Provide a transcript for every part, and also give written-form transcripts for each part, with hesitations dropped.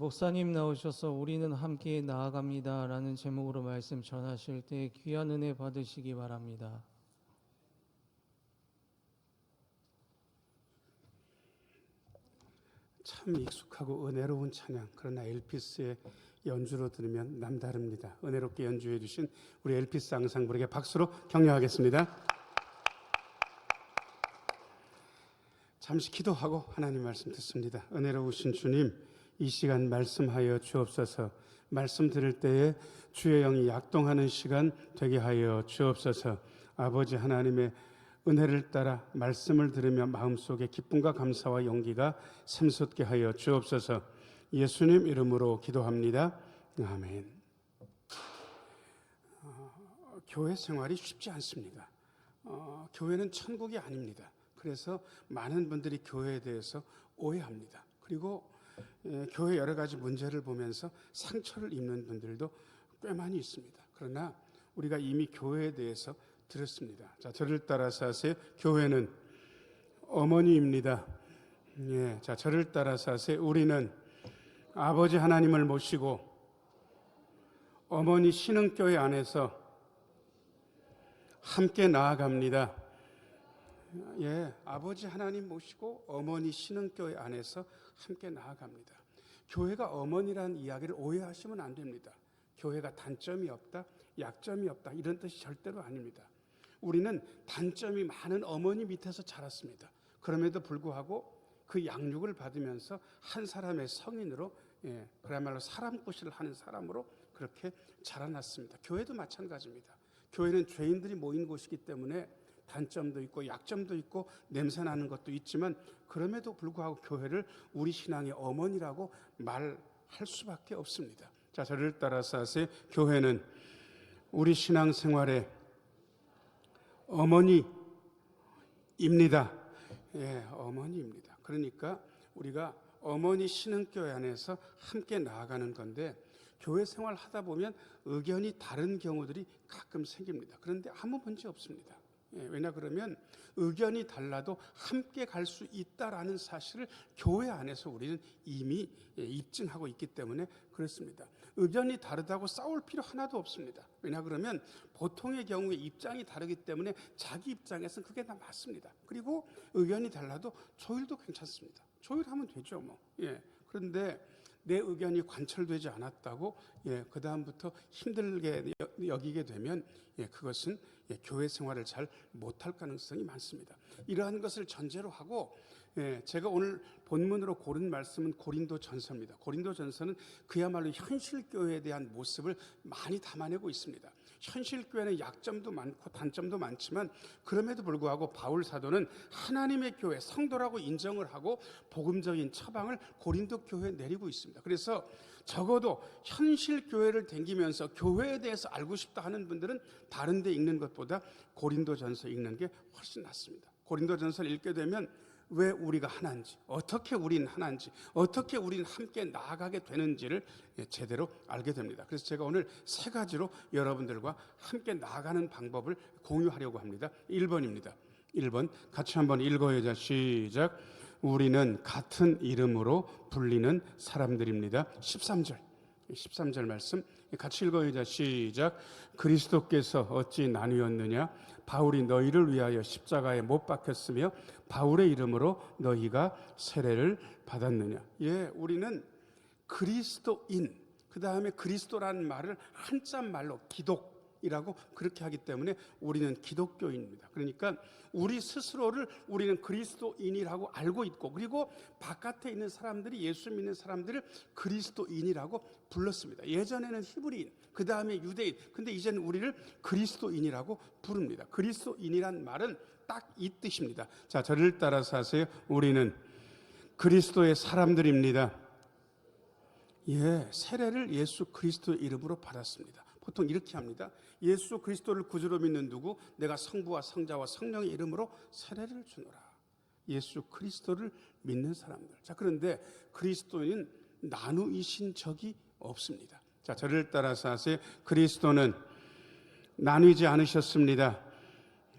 목사님 나오셔서 우리는 함께 나아갑니다라는 제목으로 말씀 전하실 때 귀한 은혜 받으시기 바랍니다. 참 익숙하고 은혜로운 찬양, 그러나 엘피스의 연주로 들으면 남다릅니다. 은혜롭게 연주해 주신 우리 엘피스 앙상블에게 박수로 격려하겠습니다. 잠시 기도하고 하나님 말씀 듣습니다. 은혜로우신 주님, 이 시간 말씀하여 주옵소서. 말씀 들을 때에 주의 영이 약동하는 시간 되게 하여 주옵소서. 아버지 하나님의 은혜를 따라 말씀을 들으며 마음속에 기쁨과 감사와 용기가 샘솟게 하여 주옵소서. 예수님 이름으로 기도합니다. 아멘. 교회 생활이 쉽지 않습니다. 교회는 천국이 아닙니다. 그래서 많은 분들이 교회에 대해서 오해합니다. 그리고 교회 여러 가지 문제를 보면서 상처를 입는 분들도 꽤 많이 있습니다. 그러나 우리가 이미 교회에 대해서 들었습니다. 자, 저를 따라서 하세요. 교회는 어머니입니다. 예, 자, 저를 따라서 하세요. 우리는 아버지 하나님을 모시고 어머니 신흥교회 안에서 함께 나아갑니다. 예, 아버지 하나님 모시고 어머니 신흥교회 안에서 함께 나아갑니다. 교회가 어머니라는 이야기를 오해하시면 안 됩니다. 교회가 단점이 없다, 약점이 없다, 이런 뜻이 절대로 아닙니다. 우리는 단점이 많은 어머니 밑에서 자랐습니다. 그럼에도 불구하고 그 양육을 받으면서 한 사람의 성인으로, 그야말로 사람꾸시를 하는 사람으로 그렇게 자라났습니다. 교회도 마찬가지입니다. 교회는 죄인들이 모인 곳이기 때문에 단점도 있고 약점도 있고 냄새나는 것도 있지만, 그럼에도 불구하고 교회를 우리 신앙의 어머니라고 말할 수밖에 없습니다. 자, 저를 따라서 하세요. 교회는 우리 신앙생활의 어머니입니다. 예, 어머니입니다. 그러니까 우리가 어머니 신흥교회 안에서 함께 나아가는 건데, 교회 생활 하다 보면 의견이 다른 경우들이 가끔 생깁니다. 그런데 아무 문제 없습니다. 왜냐 그러면 의견이 달라도 함께 갈 수 있다라는 사실을 교회 안에서 우리는 이미 입증하고 있기 때문에 그렇습니다. 의견이 다르다고 싸울 필요 하나도 없습니다. 왜냐 그러면 보통의 경우에 입장이 다르기 때문에 자기 입장에서는 그게 다 맞습니다. 그리고 의견이 달라도 조율도 괜찮습니다. 조율하면 되죠 뭐. 그런데 내 의견이 관철되지 않았다고 그 다음부터 힘들게 여기게 되면 그것은 교회 생활을 잘 못할 가능성이 많습니다. 이러한 것을 전제로 하고 제가 오늘 본문으로 고른 말씀은 고린도전서입니다. 고린도전서는 그야말로 현실교회에 대한 모습을 많이 담아내고 있습니다. 현실교회는 약점도 많고 단점도 많지만, 그럼에도 불구하고 바울 사도는 하나님의 교회, 성도라고 인정을 하고 복음적인 처방을 고린도 교회에 내리고 있습니다. 그래서 적어도 현실교회를 댕기면서 교회에 대해서 알고 싶다 하는 분들은 다른 데 읽는 것보다 고린도전서 읽는 게 훨씬 낫습니다. 고린도전서를 읽게 되면 왜 우리가 하나인지, 어떻게 우린 하나인지, 어떻게 우린 함께 나아가게 되는지를 제대로 알게 됩니다. 그래서 제가 오늘 세 가지로 여러분들과 함께 나아가는 방법을 공유하려고 합니다. 1번입니다. 1번 같이 한번 읽어야죠. 시작. 우리는 같은 이름으로 불리는 사람들입니다. 13절 말씀 같이 읽어야죠. 시작. 그리스도께서 어찌 나뉘었느냐? 바울이 너희를 위하여 십자가에 못 박혔으며 바울의 이름으로 너희가 세례를 받았느냐? 예, 우리는 그리스도인, 그 다음에 그리스도라는 말을 한자 말로 기독이라고 그렇게 하기 때문에 우리는 기독교인입니다. 그러니까 우리 스스로를 우리는 그리스도인이라고 알고 있고, 그리고 바깥에 있는 사람들이, 예수 믿는 사람들을 그리스도인이라고 불렀습니다. 예전에는 히브리인, 그 다음에 유대인, 근데 이제는 우리를 그리스도인이라고 부릅니다. 그리스도인이란 말은 딱 이 뜻입니다. 자, 저를 따라서 하세요. 우리는 그리스도의 사람들입니다. 예, 세례를 예수 그리스도의 이름으로 받았습니다. 보통 이렇게 합니다. 예수 그리스도를 구주로 믿는 누구? 내가 성부와 성자와 성령의 이름으로 세례를 주노라. 예수 그리스도를 믿는 사람들. 자, 그런데 그리스도인은 나누이신 적이 없습니다. 자, 저를 따라서 하세요. 그리스도는 나누지 않으셨습니다.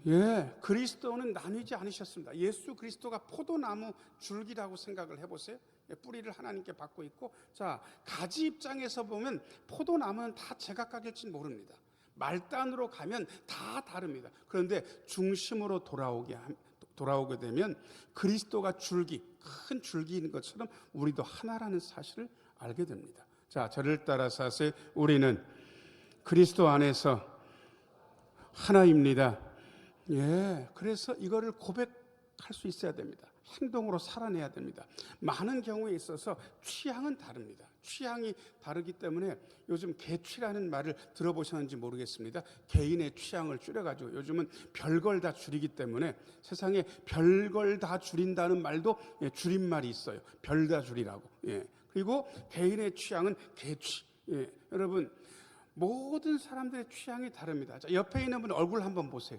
예, 그리스도는 나누지 않으셨습니다. 예수 그리스도가 포도나무 줄기라고 생각을 해보세요. 뿌리를 하나님께 받고 있고, 자, 가지 입장에서 보면 포도나무는 다 제각각일지 모릅니다. 말단으로 가면 다 다릅니다. 그런데 중심으로 돌아오게 되면 그리스도가 줄기, 큰 줄기인 것처럼 우리도 하나라는 사실을 알게 됩니다. 자, 저를 따라서 하세요. 우리는 그리스도 안에서 하나입니다. 예, 그래서 이거를 고백할 수 있어야 됩니다. 행동으로 살아내야 됩니다. 많은 경우에 있어서 취향은 다릅니다. 취향이 다르기 때문에 요즘 개취라는 말을 들어보셨는지 모르겠습니다. 개인의 취향을 줄여가지고 요즘은 별걸 다 줄이기 때문에 세상에 별걸 다 줄인다는 말도 줄임말이 있어요. 별 다 줄이라고. 예. 그리고 개인의 취향은 개취. 예. 여러분, 모든 사람들의 취향이 다릅니다. 자, 옆에 있는 분 얼굴 한번 보세요.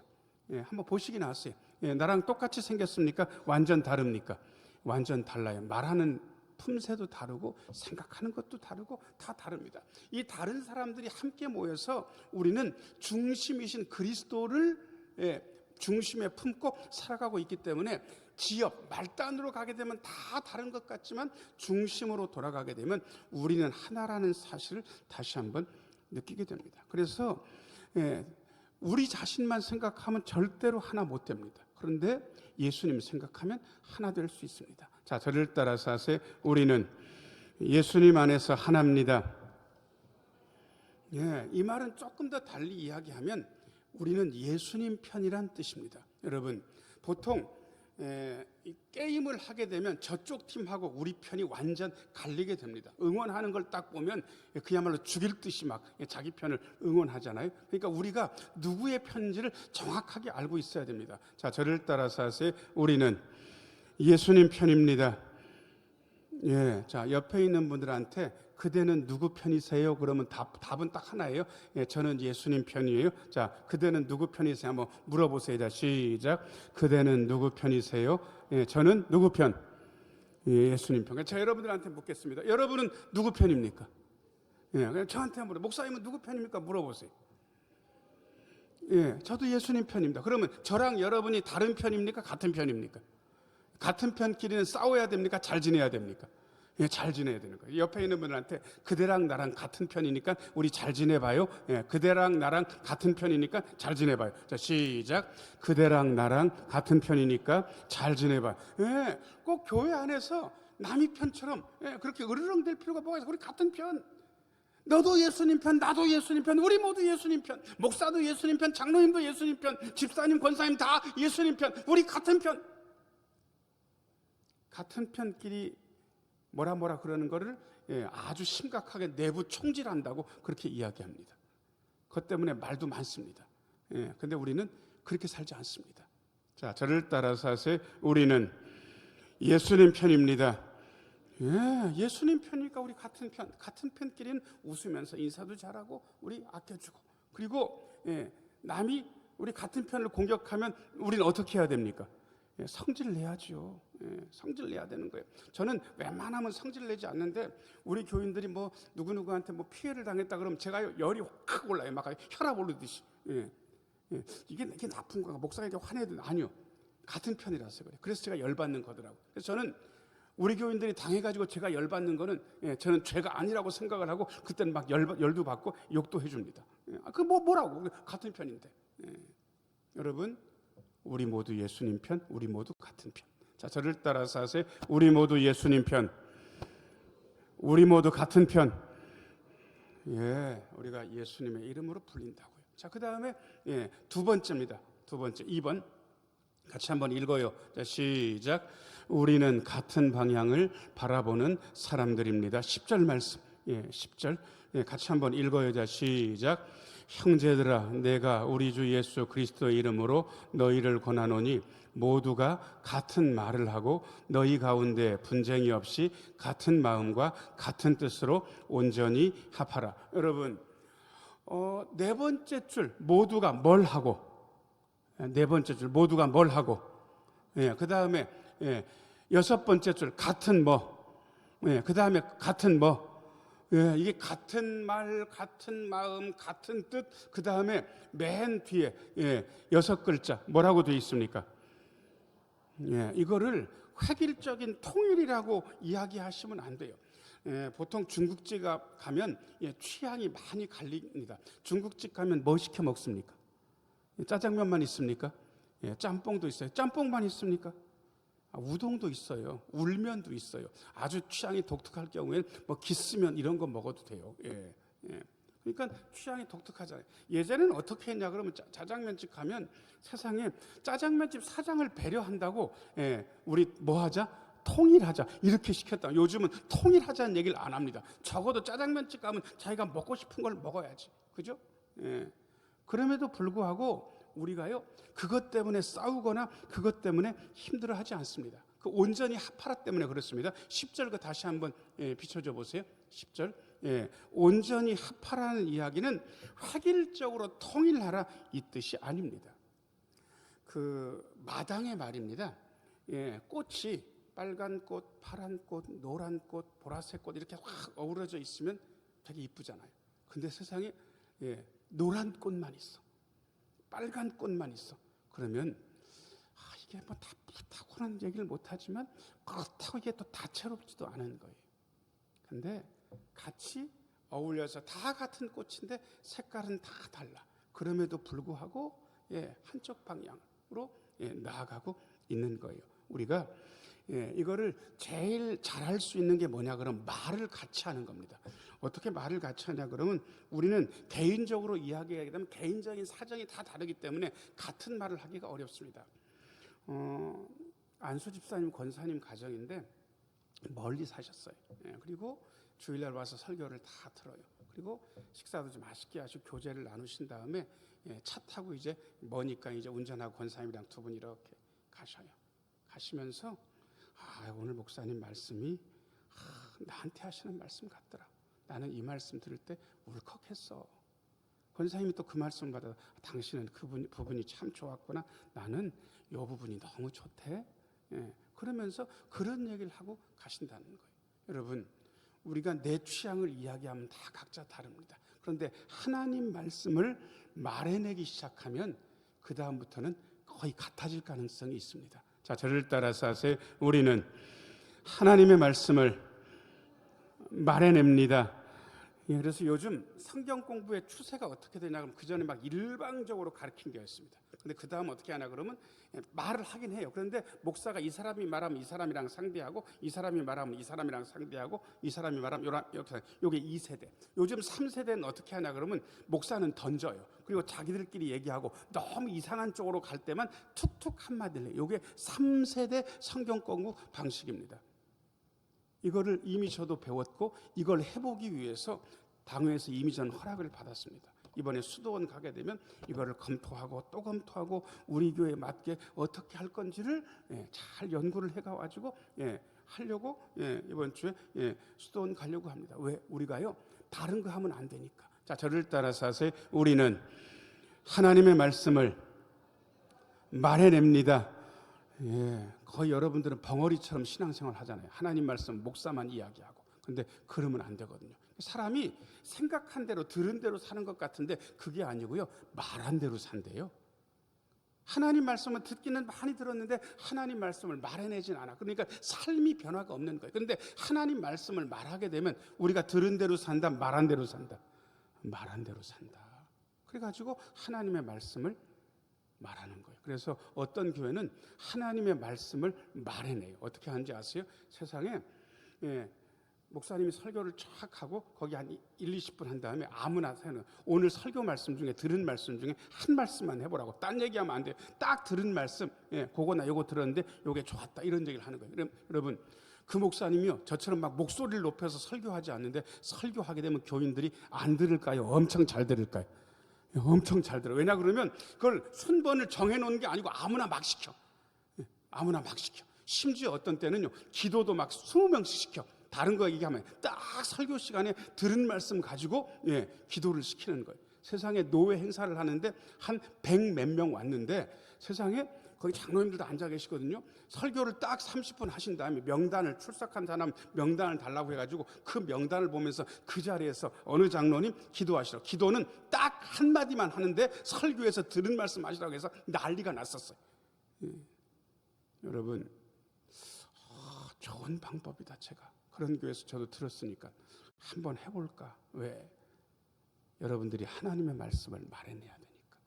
예, 한번 보시긴 하세요. 예, 나랑 똑같이 생겼습니까? 완전 다릅니까? 완전 달라요. 말하는 품새도 다르고 생각하는 것도 다르고 다 다릅니다. 이 다른 사람들이 함께 모여서 우리는 중심이신 그리스도를 중심에 품고 살아가고 있기 때문에 지역, 말단으로 가게 되면 다 다른 것 같지만 중심으로 돌아가게 되면 우리는 하나라는 사실을 다시 한번 느끼게 됩니다. 그래서 우리 자신만 생각하면 절대로 하나 못 됩니다. 그런데 예수님 생각하면 하나 될 수 있습니다. 자, 저를 따라서 하세요. 우리는 예수님 안에서 하나입니다. 예, 이 말은 조금 더 달리 이야기하면 우리는 예수님 편이란 뜻입니다. 여러분, 보통 이 게임을 하게 되면 저쪽 팀하고 우리 편이 완전 갈리게 됩니다. 응원하는 걸 딱 보면 그야말로 죽일 듯이 막 자기 편을 응원하잖아요. 그러니까 우리가 누구의 편인지를 정확하게 알고 있어야 됩니다. 자, 저를 따라서 하세요. 우리는 예수님 편입니다. 예, 자, 옆에 있는 분들한테 그대는 누구 편이세요? 그러면 답은 딱 하나예요. 예, 저는 예수님 편이에요. 자, 그대는 누구 편이세요? 한번 물어보세요. 자, 시작. 그대는 누구 편이세요? 예, 저는 누구 편? 예, 예수님 편. 자, 여러분들한테 묻겠습니다. 여러분은 누구 편입니까? 예, 그냥 저한테 물어. 목사님은 누구 편입니까? 물어보세요. 예, 저도 예수님 편입니다. 그러면 저랑 여러분이 다른 편입니까? 같은 편입니까? 같은 편끼리는 싸워야 됩니까? 잘 지내야 됩니까? 예, 잘 지내야 되는 거예요. 옆에 있는 분들한테 그대랑 나랑 같은 편이니까 우리 잘 지내봐요. 예, 그대랑 나랑 같은 편이니까 잘 지내봐요. 자, 시작. 그대랑 나랑 같은 편이니까 잘 지내봐요. 예, 꼭 교회 안에서 남의 편처럼 그렇게 으르렁댈 필요가 뭐가 있어. 우리 같은 편. 너도 예수님 편, 나도 예수님 편, 우리 모두 예수님 편. 목사도 예수님 편, 장로님도 예수님 편, 집사님, 권사님 다 예수님 편. 우리 같은 편. 같은 편끼리 뭐라 그러는 거를 아주 심각하게 내부 총질한다고 그렇게 이야기합니다. 그것 때문에 말도 많습니다. 근데 우리는 그렇게 살지 않습니다. 자, 저를 따라서 하세요. 우리는 예수님 편입니다. 예수님 편이니까 우리 같은 편끼리는 웃으면서 인사도 잘하고 우리 아껴주고, 그리고 남이 우리 같은 편을 공격하면 우리는 어떻게 해야 됩니까? 성질 내야죠. 성질 내야 되는 거예요. 저는 웬만하면 성질 내지 않는데 우리 교인들이 뭐 누구누구한테 뭐 피해를 당했다 그러면 제가 열이 확 올라요. 막 혈압 오르듯이. 이게 나쁜 거야. 목사에게 화내든 아니요. 같은 편이라서 그래요. 그래서 제가 열받는 거더라고요. 그래서 저는 우리 교인들이 당해가지고 제가 열받는 거는 저는 죄가 아니라고 생각을 하고 그때는 막 열도 받고 욕도 해줍니다. 그 뭐라고 같은 편인데. 여러분, 우리 모두 예수님 편, 우리 모두 같은 편. 자, 저를 따라서 하세요. 우리 모두 예수님 편, 우리 모두 같은 편. 예, 우리가 예수님의 이름으로 불린다고요. 자, 그 다음에 두 번째입니다. 두 번째, 2번 같이 한번 읽어요. 자, 시작. 우리는 같은 방향을 바라보는 사람들입니다. 10절 말씀. 10절 같이 한번 읽어요. 자, 시작. 형제들아, 내가 우리 주 예수 그리스도의 이름으로 너희를 권하노니 모두가 같은 말을 하고 너희 가운데 분쟁이 없이 같은 마음과 같은 뜻으로 온전히 합하라. 여러분, 네 번째 줄 모두가 뭘 하고, 네 번째 줄 모두가 뭘 하고, 그 다음에 여섯 번째 줄 같은 뭐, 그 다음에 같은 뭐. 이게 같은 말, 같은 마음, 같은 뜻, 그 다음에 맨 뒤에 6글자 뭐라고 되어 있습니까? 이거를 획일적인 통일이라고 이야기하시면 안 돼요. 보통 중국집 가면 취향이 많이 갈립니다. 중국집 가면 뭐 시켜 먹습니까? 짜장면만 있습니까? 짬뽕도 있어요. 짬뽕만 있습니까? 우동도 있어요. 울면도 있어요. 아주 취향이 독특할 경우에는 뭐 기스면 이런 거 먹어도 돼요. 그러니까 취향이 독특하잖아요. 예전에는 어떻게 했냐 그러면 짜장면집 가면 세상에 짜장면집 사장을 배려한다고 우리 뭐 하자? 통일하자 이렇게 시켰다. 요즘은 통일하자는 얘기를 안 합니다. 적어도 짜장면집 가면 자기가 먹고 싶은 걸 먹어야지. 그죠? 그럼에도 불구하고 우리가요 그것 때문에 싸우거나 그것 때문에 힘들어하지 않습니다. 그 온전히 합하라 때문에 그렇습니다. 10절 그 다시 한번 비춰줘 보세요. 10절 온전히 합하라는 이야기는 획일적으로 통일하라 이 뜻이 아닙니다. 그 마당의 말입니다. 꽃이 빨간 꽃, 파란 꽃, 노란 꽃, 보라색 꽃 이렇게 확 어우러져 있으면 되게 이쁘잖아요. 근데 세상에 노란 꽃만 있어. 빨간 꽃만 있어. 그러면 이게 뭐 타고난 얘기를 못하지만 그렇다고 이게 또 다채롭지도 않은 거예요. 근데 같이 어울려서 다 같은 꽃인데 색깔은 다 달라. 그럼에도 불구하고 한쪽 방향으로 나아가고 있는 거예요. 우리가 이거를 제일 잘할 수 있는 게 뭐냐 그러면 말을 같이 하는 겁니다. 어떻게 말을 같이 하냐 그러면 우리는 개인적으로 이야기하게 되면 개인적인 사정이 다 다르기 때문에 같은 말을 하기가 어렵습니다. 안수 집사님 권사님 가정인데 멀리 사셨어요. 그리고 주일날 와서 설교를 다 들어요. 그리고 식사도 좀 맛있게 하시고 교제를 나누신 다음에 차 타고 이제 머니까 이제 운전하고 권사님이랑 두 분 이렇게 가셔요. 가시면서 오늘 목사님 말씀이 나한테 하시는 말씀 같더라. 나는 이 말씀 들을 때 울컥했어. 권사님이 또 그 말씀을 받아 당신은 그 부분이 참 좋았구나. 나는 이 부분이 너무 좋대. 그러면서 그런 얘기를 하고 가신다는 거예요. 여러분 우리가 내 취향을 이야기하면 다 각자 다릅니다. 그런데 하나님 말씀을 말해내기 시작하면 그 다음부터는 거의 같아질 가능성이 있습니다. 자, 저를 따라서 하세요. 우리는 하나님의 말씀을 말해냅니다. 그래서 요즘 성경 공부의 추세가 어떻게 되냐 그러면 그 전에 막 일방적으로 가르친 게 있습니다. 근데 그 다음 어떻게 하나 그러면 말을 하긴 해요. 그런데 목사가 이 사람이 말하면 이 사람이랑 상대하고 이 사람이 말하면 이 사람이랑 상대하고 이 사람이 말하면 요게 2세대. 요즘 3세대는 어떻게 하냐 그러면 목사는 던져요. 그리고 자기들끼리 얘기하고 너무 이상한 쪽으로 갈 때만 툭툭 한마디를 해요. 요게 3세대 성경 공부 방식입니다. 이거를 이미 저도 배웠고 이걸 해보기 위해서 당회에서 이미 전 허락을 받았습니다. 이번에 수도원 가게 되면 이거를 검토하고 또 검토하고 우리 교회에 맞게 어떻게 할 건지를 잘 연구를 해가지고 하려고 이번 주에 수도원 가려고 합니다. 왜? 우리가요 다른 거 하면 안 되니까. 자, 저를 따라서 하세요. 우리는 하나님의 말씀을 말해냅니다. 거의 여러분들은 벙어리처럼 신앙생활 하잖아요. 하나님 말씀 목사만 이야기하고. 근데 그러면 안 되거든요. 사람이 생각한 대로 들은 대로 사는 것 같은데 그게 아니고요. 말한 대로 산대요. 하나님 말씀은 듣기는 많이 들었는데 하나님 말씀을 말해내진 않아. 그러니까 삶이 변화가 없는 거예요. 그런데 하나님 말씀을 말하게 되면 우리가 들은 대로 산다, 말한 대로 산다. 말한 대로 산다. 그래가지고 하나님의 말씀을 말하는 거예요. 그래서 어떤 교회는 하나님의 말씀을 말해내요. 어떻게 하는지 아세요? 세상에 목사님이 설교를 쫙 하고 거기 한 1-20분 한 다음에 아무나 오늘 설교 말씀 중에 들은 말씀 중에 한 말씀만 해보라고. 딴 얘기하면 안 돼요. 딱 들은 말씀 그거나 요거 들었는데 요게 좋았다 이런 얘기를 하는 거예요. 여러분 그 목사님이요 저처럼 막 목소리를 높여서 설교하지 않는데 설교하게 되면 교인들이 안 들을까요? 엄청 잘 들을까요? 엄청 잘 들어요. 왜냐 그러면 그걸 순번을 정해놓은 게 아니고 아무나 막 시켜. 아무나 막 시켜. 심지어 어떤 때는요 기도도 막 20명씩 시켜. 다른 거 얘기하면 딱 설교 시간에 들은 말씀 가지고 기도를 시키는 거예요. 세상에 노회 행사를 하는데 한 100 몇 명 왔는데 세상에 거기 장로님들도 앉아 계시거든요. 설교를 딱 30분 하신 다음에 명단을 출석한 사람 명단을 달라고 해가지고 그 명단을 보면서 그 자리에서 어느 장로님 기도하시라고. 기도는 딱 한마디만 하는데 설교에서 들은 말씀 하시라고 해서 난리가 났었어요. 여러분, 좋은 방법이다. 제가 그런 교회에서 저도 들었으니까 한번 해볼까. 왜? 여러분들이 하나님의 말씀을 말해내야 되니까.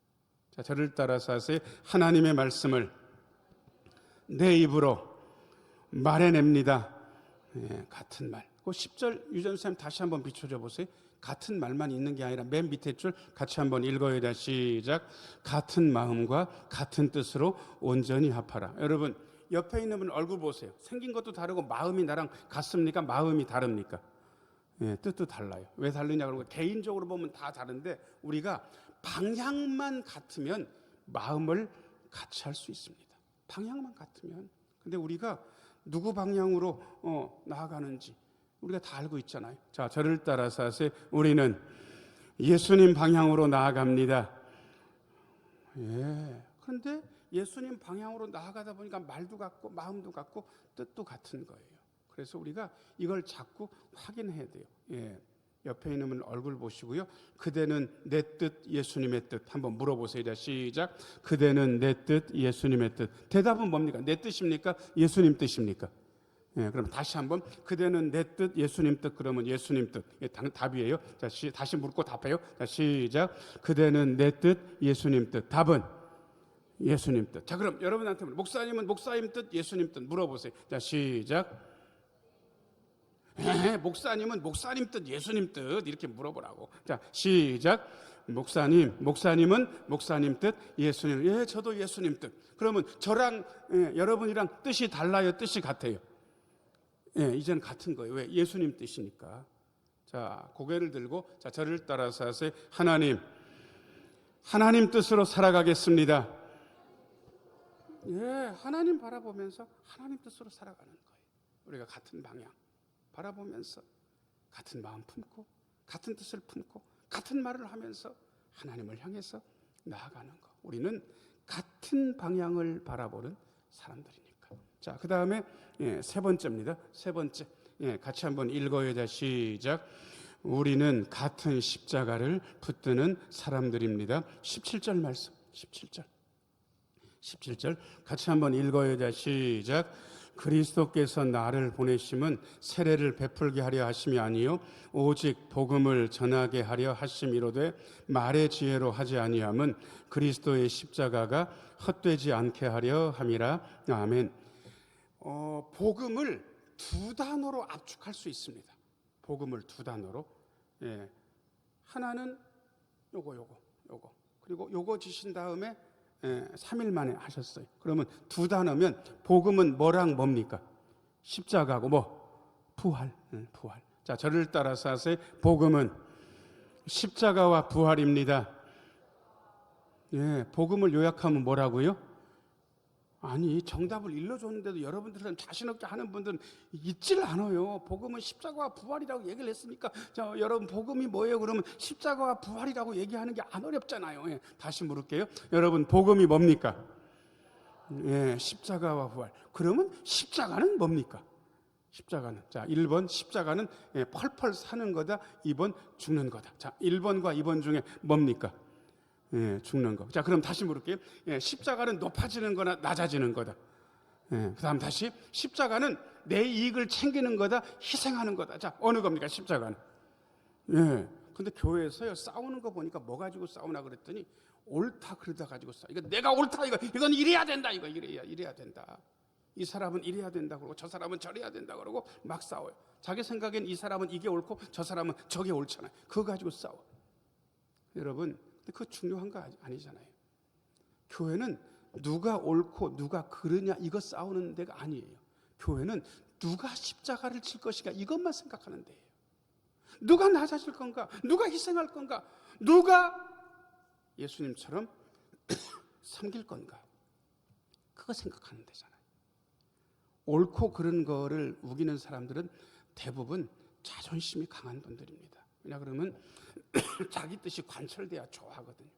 자, 저를 따라서 하세요. 하나님의 말씀을 내 입으로 말해냅니다. 예, 같은 말. 그 10절 유전쌤 다시 한번 비춰줘 보세요. 같은 말만 있는 게 아니라 맨 밑에 줄 같이 한번 읽어야 돼. 시작. 같은 마음과 같은 뜻으로 온전히 합하라. 여러분, 옆에 있는 분 얼굴 보세요. 생긴 것도 다르고 마음이 나랑 같습니까? 마음이 다릅니까? 예, 뜻도 달라요. 왜 다르냐 그러면 개인적으로 보면 다 다른데 우리가 방향만 같으면 마음을 같이 할 수 있습니다. 방향만 같으면. 근데 우리가 누구 방향으로 나아가는지 우리가 다 알고 있잖아요. 자, 저를 따라서 하세요. 우리는 예수님 방향으로 나아갑니다. 예. 그런데 예수님 방향으로 나아가다 보니까 말도 같고 마음도 같고 뜻도 같은 거예요. 그래서 우리가 이걸 자꾸 확인해야 돼요. 예. 옆에 있는 분 얼굴 보시고요. 그대는 내 뜻, 예수님의 뜻. 한번 물어보세요. 자, 시작. 그대는 내 뜻, 예수님의 뜻. 대답은 뭡니까? 내 뜻입니까? 예수님 뜻입니까? 예, 그럼 다시 한번 그대는 내 뜻, 예수님 뜻. 그러면 예수님 뜻. 예, 답이에요. 자, 다시 묻고 답해요. 자, 시작. 그대는 내 뜻, 예수님 뜻. 답은 예수님 뜻. 자, 그럼 여러분한테 목사님은 목사님 뜻, 예수님 뜻 물어보세요. 자, 시작. 목사님은 목사님 뜻, 예수님 뜻 이렇게 물어보라고. 자, 시작. 목사님은 목사님 뜻, 예수님. 예, 저도 예수님 뜻. 그러면 저랑 여러분이랑 뜻이 달라요, 뜻이 같아요? 예, 이제는 같은 거예요. 왜? 예수님 뜻이니까. 자, 고개를 들고 자, 저를 따라서 하세요. 하나님 뜻으로 살아가겠습니다. 예, 하나님 바라보면서 하나님 뜻으로 살아가는 거예요. 우리가 같은 방향 바라보면서 같은 마음 품고 같은 뜻을 품고 같은 말을 하면서 하나님을 향해서 나아가는 것. 우리는 같은 방향을 바라보는 사람들이니까. 자, 그 다음에 세 번째입니다. 세 번째. 같이 한번 읽어야 돼. 시작. 우리는 같은 십자가를 붙드는 사람들입니다. 17절 말씀. 17절 같이 한번 읽어야 돼. 시작. 그리스도께서 나를 보내심은 세례를 베풀게 하려 하심이 아니요 오직 복음을 전하게 하려 하심이로되 말의 지혜로 하지 아니함은 그리스도의 십자가가 헛되지 않게 하려 함이라. 아멘. 복음을 두 단어로 압축할 수 있습니다. 복음을 두 단어로. 예. 하나는 요거 그리고 요거 지신 다음에 3일 만에 하셨어요. 그러면 두 단어면 복음은 뭐랑 뭡니까? 십자가고 부활. 부활. 자, 저를 따라서 하세요. 복음은 십자가와 부활입니다. 예, 복음을 요약하면 뭐라고요? 아니, 정답을 일러줬는데도 여러분들은 자신 없게 하는 분들은 있질 않아요. 복음은 십자가와 부활이라고 얘기를 했으니까 여러분 복음이 뭐예요? 그러면 십자가와 부활이라고 얘기하는 게 안 어렵잖아요. 예, 다시 물을게요. 여러분 복음이 뭡니까? 예, 십자가와 부활. 그러면 십자가는 뭡니까? 십자가는, 자, 1번 십자가는 펄펄 사는 거다. 2번 죽는 거다. 자, 1번과 2번 중에 뭡니까? 예, 죽는 거. 자, 그럼 다시 물을게요. 예, 십자가는 높아지는 거나 낮아지는 거다. 예, 그 다음 다시 십자가는 내 이익을 챙기는 거다, 희생하는 거다. 자, 어느 겁니까, 십자가는? 예, 근데 교회에서요, 싸우는 거 보니까 뭐 가지고 싸우나 그랬더니 옳다 그러다 가지고 싸워. 이거 내가 옳다, 이건 이래야 된다, 이래야 된다. 이 사람은 이래야 된다 그러고 저 사람은 저래야 된다 그러고 막 싸워요. 자기 생각엔 이 사람은 이게 옳고 저 사람은 저게 옳잖아요. 그거 가지고 싸워. 여러분, 그거 중요한 거 아니잖아요. 교회는 누가 옳고 누가 그르냐 이거 싸우는 데가 아니에요. 교회는 누가 십자가를 칠 것인가 이것만 생각하는 데예요. 누가 낮아질 건가? 누가 희생할 건가? 누가 예수님처럼 섬길 건가? 그거 생각하는 데잖아요. 옳고 그른 거를 우기는 사람들은 대부분 자존심이 강한 분들입니다. 왜냐 그러면 자기 뜻이 관철돼야 좋아하거든요.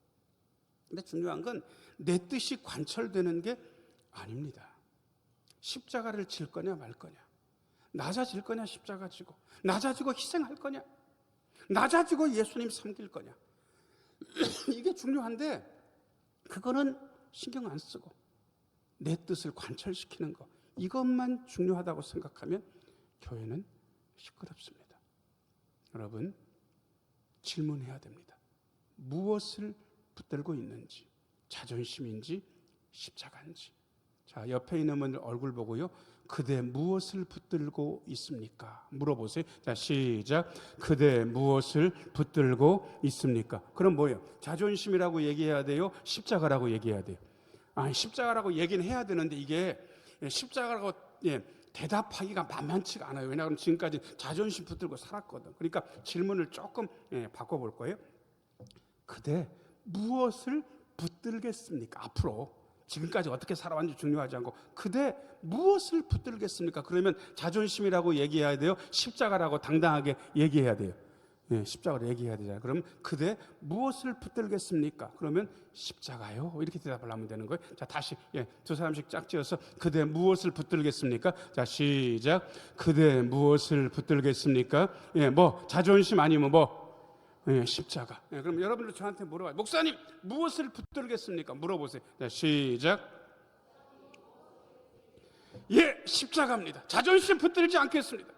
근데 중요한 건 내 뜻이 관철되는 게 아닙니다. 십자가를 질 거냐 말 거냐, 낮아질 거냐 십자가 지고, 낮아지고 희생할 거냐, 낮아지고 예수님 섬길 거냐, 이게 중요한데 그거는 신경 안 쓰고 내 뜻을 관철시키는 것, 이것만 중요하다고 생각하면 교회는 시끄럽습니다. 여러분, 질문해야 됩니다. 무엇을 붙들고 있는지, 자존심인지 십자가인지. 자, 옆에 있는 분들 얼굴 보고요, 그대 무엇을 붙들고 있습니까? 물어보세요. 자, 시작. 그대 무엇을 붙들고 있습니까? 그럼 뭐예요? 자존심이라고 얘기해야 돼요? 십자가라고 얘기해야 돼요? 십자가라고 얘기는 해야 되는데 이게 십자가라고 대답하기가 만만치가 않아요. 왜냐하면 지금까지 자존심 붙들고 살았거든. 그러니까 질문을 조금 바꿔볼 거예요. 그대 무엇을 붙들겠습니까? 앞으로 지금까지 어떻게 살아왔는지 중요하지 않고 그대 무엇을 붙들겠습니까? 그러면 자존심이라고 얘기해야 돼요? 십자가라고 당당하게 얘기해야 돼요? 십자가로 얘기해야 되잖아요. 그럼 그대 무엇을 붙들겠습니까? 그러면 십자가요. 이렇게 대답을 하면 되는 거예요. 자, 다시 두 사람씩 짝지어서 그대 무엇을 붙들겠습니까? 자, 시작. 그대 무엇을 붙들겠습니까? 뭐 자존심 아니면 십자가. 그럼 여러분들 저한테 물어봐요. 목사님 무엇을 붙들겠습니까? 물어보세요. 자, 시작. 십자가입니다. 자존심 붙들지 않겠습니다.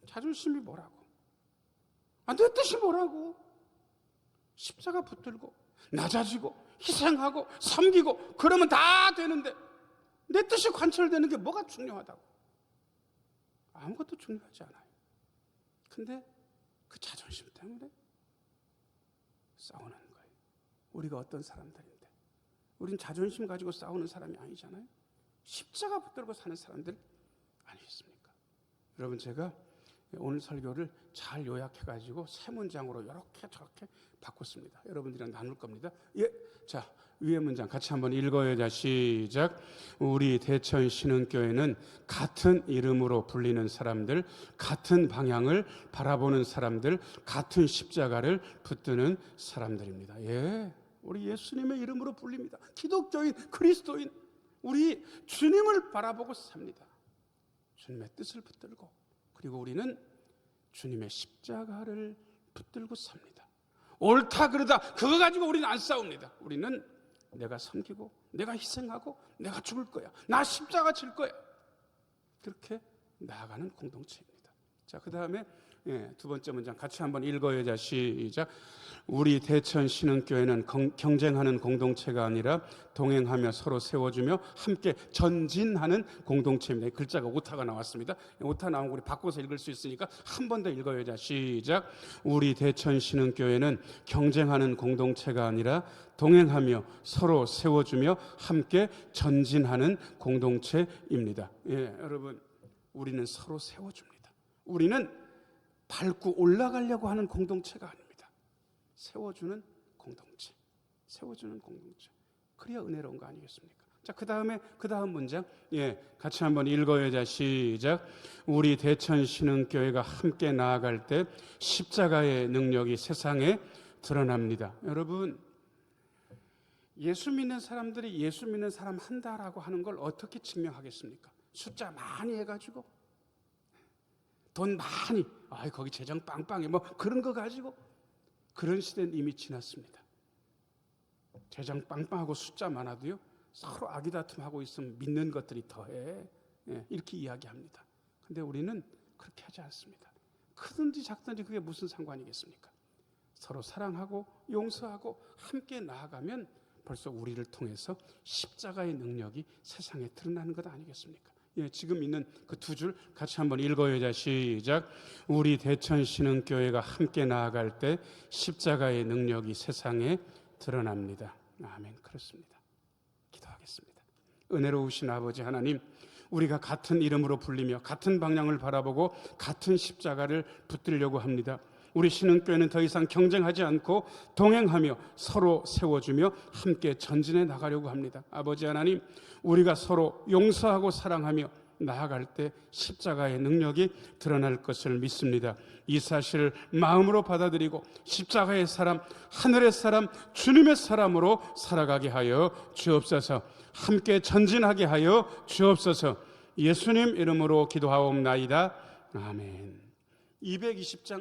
자존심이 뭐라고? 내 뜻이 뭐라고? 십자가 붙들고 낮아지고 희생하고 섬기고 그러면 다 되는데 내 뜻이 관철되는 게 뭐가 중요하다고? 아무것도 중요하지 않아요. 근데 그 자존심 때문에 싸우는 거예요. 우리가 어떤 사람들인데? 우린 자존심 가지고 싸우는 사람이 아니잖아요. 십자가 붙들고 사는 사람들 아니겠습니까? 여러분, 제가 오늘 설교를 잘 요약해가지고 세 문장으로 이렇게 저렇게 바꿨습니다. 여러분들이랑 나눌 겁니다. 자, 위에 문장 같이 한번 읽어요. 자, 시작. 우리 대천 신흥교회는 같은 이름으로 불리는 사람들, 같은 방향을 바라보는 사람들, 같은 십자가를 붙드는 사람들입니다. 우리 예수님의 이름으로 불립니다. 기독교인, 그리스도인, 우리 주님을 바라보고 삽니다. 주님의 뜻을 붙들고, 그리고 우리는 주님의 십자가를 붙들고 삽니다. 옳다 그르다 그거 가지고 우리는 안 싸웁니다. 우리는 내가 섬기고 내가 희생하고 내가 죽을 거야, 나 십자가 질 거야, 그렇게 나아가는 공동체입니다. 자, 그 다음에 두 번째 문장 같이 한번 읽어요. 자, 시작. 우리 대천 신흥교회는 경쟁하는 공동체가 아니라 동행하며 서로 세워주며 함께 전진하는 공동체입니다. 글자가 오타가 나왔습니다. 오타 나온 거 우리 바꿔서 읽을 수 있으니까 한 번 더 읽어요. 자, 시작. 우리 대천 신흥교회는 경쟁하는 공동체가 아니라 동행하며 서로 세워주며 함께 전진하는 공동체입니다. 여러분, 우리는 서로 세워줍니다. 우리는 밟고 올라가려고 하는 공동체가 아닙니다. 세워주는 공동체, 세워주는 공동체. 그래야 은혜로운 거 아니겠습니까? 자, 그 다음 문장 같이 한번 읽어요. 자, 시작. 우리 대천 신흥교회가 함께 나아갈 때 십자가의 능력이 세상에 드러납니다. 여러분, 예수 믿는 사람들이 예수 믿는 사람 한다라고 하는 걸 어떻게 증명하겠습니까? 숫자 많이 해가지고, 돈 많이, 거기 재정 빵빵해, 그런 거 가지고. 그런 시대는 이미 지났습니다. 재정 빵빵하고 숫자 많아도요, 서로 아기다툼하고 있으면 믿는 것들이 더해, 이렇게 이야기합니다. 근데 우리는 그렇게 하지 않습니다. 크든지 작든지 그게 무슨 상관이겠습니까? 서로 사랑하고 용서하고 함께 나아가면 벌써 우리를 통해서 십자가의 능력이 세상에 드러나는 것 아니겠습니까? 지금 있는 그 두 줄 같이 한번 읽어요. 자, 시작. 우리 대천 신흥교회가 함께 나아갈 때 십자가의 능력이 세상에 드러납니다. 아멘. 그렇습니다. 기도하겠습니다. 은혜로우신 아버지 하나님, 우리가 같은 이름으로 불리며 같은 방향을 바라보고 같은 십자가를 붙들려고 합니다. 우리 신흥교회는 더 이상 경쟁하지 않고 동행하며 서로 세워주며 함께 전진해 나가려고 합니다. 아버지 하나님, 우리가 서로 용서하고 사랑하며 나아갈 때 십자가의 능력이 드러날 것을 믿습니다. 이 사실을 마음으로 받아들이고 십자가의 사람, 하늘의 사람, 주님의 사람으로 살아가게 하여 주옵소서. 함께 전진하게 하여 주옵소서. 예수님 이름으로 기도하옵나이다. 아멘. 220장